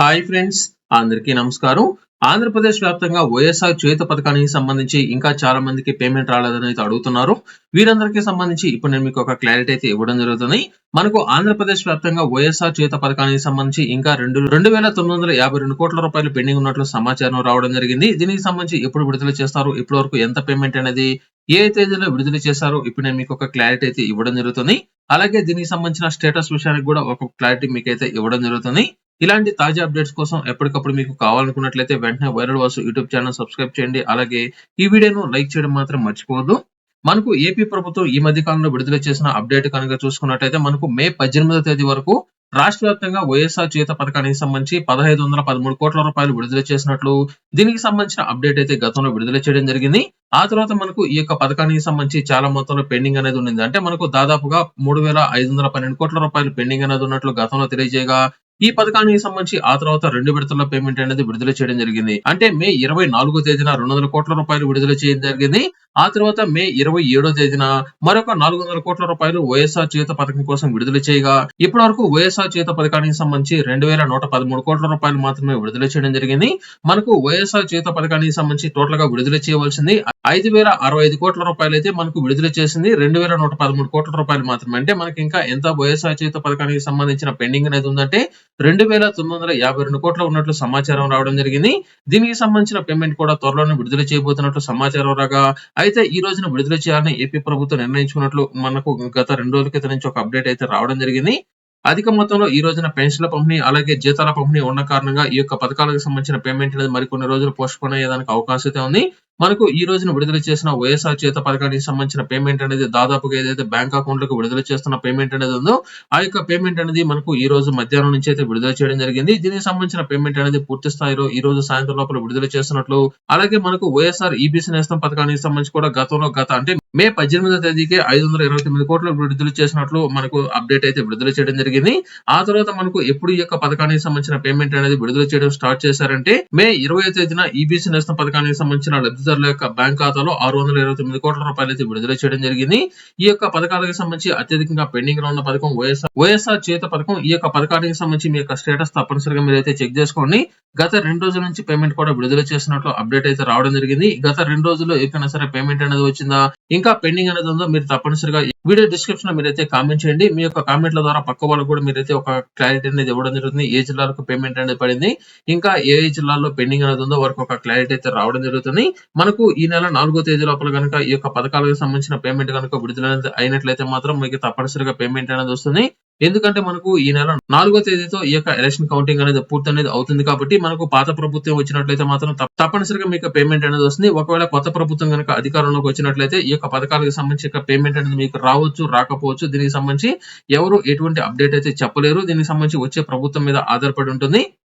Hi friends, అందరికీ నమస్కారం. ఆంధ్రప్రదేశ్ వ్యాప్తంగా వైఎస్ఆర్ చేయూత పథకానికి సంబంధించి ఇంకా చాలా మందికి పేమెంట్ రాలేదని అయితే అడుగుతున్నారు. వీరందరికీ సంబంధించి ఇప్పుడు నేను మీకు ఒక క్లారిటీ అయితే ఇవ్వడం జరుగుతుంది. మనకు ఆంధ్రప్రదేశ్ వ్యాప్తంగా వైఎస్ఆర్ చేయూత పథకానికి సంబంధించి ఇంకా 2,952 కోట్ల రూపాయలు పెండింగ్ ఉన్నట్లు సమాచారం రావడం జరిగింది. దీనికి సంబంధించి ఎప్పుడు విడుదల చేస్తారు, ఇప్పటి వరకు ఎంత పేమెంట్ అనేది ఏ తేదీలో విడుదల చేశారో ఇప్పుడు నేను మీకు ఒక క్లారిటీ అయితే ఇవ్వడం జరుగుతుంది. అలాగే దీనికి సంబంధించిన స్టేటస్ విషయానికి కూడా ఒక క్లారిటీ మీకైతే ఇవ్వడం జరుగుతుంది. ఇలాంటి తాజా అప్డేట్స్ కోసం ఎప్పటికప్పుడు మీకు కావాలనుకున్నట్లయితే వెంటనే viral Vasu YouTube channel subscribe చేయండి. అలాగే ఈ వీడియోను లైక్ చేయడం మాత్రం మర్చిపోవద్దు. మనకు ఏపీ ప్రభుత్వం ఈ మధ్య కాలంలో విడుదల చేసిన అప్డేట్ కనుక చూసుకున్నట్లయితే మనకు మే 18వ తేదీ వరకు రాష్ట్ర వ్యాప్తంగా వైఎస్ఆర్ చేయూత పథకానికి సంబంధించి 1,513 కోట్ల రూపాయలు విడుదల చేసినట్లు దీనికి సంబంధించిన అప్డేట్ అయితే గతంలో విడుదల చేయడం జరిగింది. ఆ తర్వాత మనకు ఈ యొక్క పథకానికి సంబంధించి చాలా మొత్తంలో పెండింగ్ అనేది ఉంది. అంటే మనకు దాదాపుగా 3,512 కోట్ల రూపాయలు పెండింగ్ అనేది ఉన్నట్లు గతంలో తెలియజేయగా ఈ పథకానికి సంబంధించి ఆ తర్వాత 2 విడతల్లో పేమెంట్ అనేది విడుదల చేయడం జరిగింది. అంటే మే 24వ తేదీన 200 కోట్ల రూపాయలు విడుదల చేయడం జరిగింది. ఆ తర్వాత మే 27వ తేదీన మరొక 400 కోట్ల రూపాయలు వైఎస్ఆర్ చేయూత పథకం కోసం విడుదల చేయగా ఇప్పటి వరకు వైఎస్ఆర్ చేయూత పథకానికి సంబంధించి 2,113 కోట్ల రూపాయలు మాత్రమే విడుదల చేయడం జరిగింది. మనకు వైఎస్ఆర్ చేయూత పథకానికి సంబంధించి టోటల్ గా విడుదల చేయవలసింది 5,065 కోట్ల రూపాయలు అయితే మనకు విడుదల చేసింది 2,113 కోట్ల రూపాయలు మాత్రమే. అంటే మనకి ఇంకా ఎంత వైఎస్ఆర్ చేయూత పథకానికి సంబంధించిన పెండింగ్ అనేది ఉందంటే 2,952 కోట్ల ఉన్నట్లు సమాచారం రావడం జరిగింది. దీనికి సంబంధించిన పేమెంట్ కూడా త్వరలోనే విడుదల చేయబోతున్నట్లు సమాచారం రాగా అయితే ఈ రోజున విడుదల చేయాలని ఏపీ ప్రభుత్వం నిర్ణయించుకున్నట్లు మనకు గత 2 రోజుల క్రితం నుంచి ఒక అప్డేట్ అయితే రావడం జరిగింది. అధిక మొత్తంలో ఈ రోజున పెన్షన్ల పంపిణీ అలాగే జీతాల పంపిణీ ఉన్న కారణంగా ఈ యొక్క పథకాలకు సంబంధించిన పేమెంట్ అనేది మరికొన్ని రోజులు పోస్ట్ పోన్ అయ్యేదానికి అవకాశం అయితే ఉంది. మనకు ఈ రోజున విడుదల చేసిన వైఎస్ఆర్ చేయూత పథకానికి సంబంధించిన పేమెంట్ అనేది దాదాపుగా ఏదైతే బ్యాంక్ అకౌంట్లకు విడుదల చేస్తున్న పేమెంట్ అనేది ఉందో ఆ యొక్క పేమెంట్ అనేది మనకు ఈ రోజు మధ్యాహ్నం నుంచి అయితే విడుదల చేయడం జరిగింది. దీనికి సంబంధించిన పేమెంట్ అనేది పూర్తి స్థాయిలో ఈ రోజు సాయంత్రం లోపల విడుదల చేస్తున్నట్లు అలాగే మనకు వైఎస్ఆర్ ఈబీసీ నేస్తం పథకానికి సంబంధించి కూడా గతంలో అంటే మే 18వ తేదీకి 529 కోట్లు విడుదల చేసినట్లు మనకు అప్డేట్ అయితే విడుదల చేయడం జరిగింది. ఆ తర్వాత మనకు ఎప్పుడు ఈ యొక్క పథకానికి సంబంధించిన పేమెంట్ అనేది విడుదల చేయడం స్టార్ట్ చేశారంటే మే 20వ తేదీన ఈబీసీ నేస్తం పథకానికి సంబంధించిన లబ్ధిదారుల యొక్క బ్యాంక్ ఖాతాలో 629 కోట్ల రూపాయలు అయితే విడుదల చేయడం జరిగింది. ఈ యొక్క పథకాలకు సంబంధించి అత్యధికంగా పెండింగ్ లో ఉన్న పథకం వైఎస్ఆర్ చేయూత పథకం. ఈ యొక్క పథకానికి సంబంధించి మీ యొక్క స్టేటస్ తప్పనిసరిగా మీరైతే చెక్ చేసుకోండి. గత 2 రోజుల నుంచి పేమెంట్ కూడా విడుదల చేసినట్లు అప్డేట్ అయితే రావడం జరిగింది. గత 2 రోజుల్లో ఎక్కడైనా సరే పేమెంట్ అనేది వచ్చిందా, ఇంకా పెండింగ్ అనేది ఉందో మీరు తప్పనిసరిగా వీడియో డిస్క్రిప్షన్ లో మీరైతే కామెంట్ చేయండి. మీ యొక్క కామెంట్ల ద్వారా పక్క వాళ్ళకు కూడా మీరైతే ఒక క్లారిటీ అనేది ఇవ్వడం జరుగుతుంది. ఏ జిల్లాలకు పేమెంట్ అనేది పడింది, ఇంకా ఏ జిల్లాల్లో పెండింగ్ అనేది ఉందో వారికి ఒక క్లారిటీ అయితే రావడం జరుగుతుంది. మనకు ఈ నెల 4వ తేదీ లోపల కనుక ఈ యొక్క పథకాలకు సంబంధించిన పేమెంట్ కనుక విడుదల అయినట్లయితే మాత్రం మీకు తప్పనిసరిగా పేమెంట్ అనేది వస్తుంది. ఎందుకంటే మనకు ఈ నెల 4వ తేదీతో ఈ యొక్క ఎలక్షన్ కౌంటింగ్ అనేది పూర్తి అనేది అవుతుంది కాబట్టి మనకు పాత ప్రభుత్వం వచ్చినట్లయితే మాత్రం తప్పనిసరిగా మీకు పేమెంట్ అనేది వస్తుంది. ఒకవేళ కొత్త ప్రభుత్వం కనుక అధికారంలోకి వచ్చినట్లయితే ఈ యొక్క పథకాలకు సంబంధించి పేమెంట్ అనేది మీకు రావచ్చు, రాకపోవచ్చు. దీనికి సంబంధించి ఎవరు ఎటువంటి అప్డేట్ అయితే చెప్పలేరు. దీనికి సంబంధించి వచ్చే ప్రభుత్వం మీద ఆధారపడి ఉంటుంది.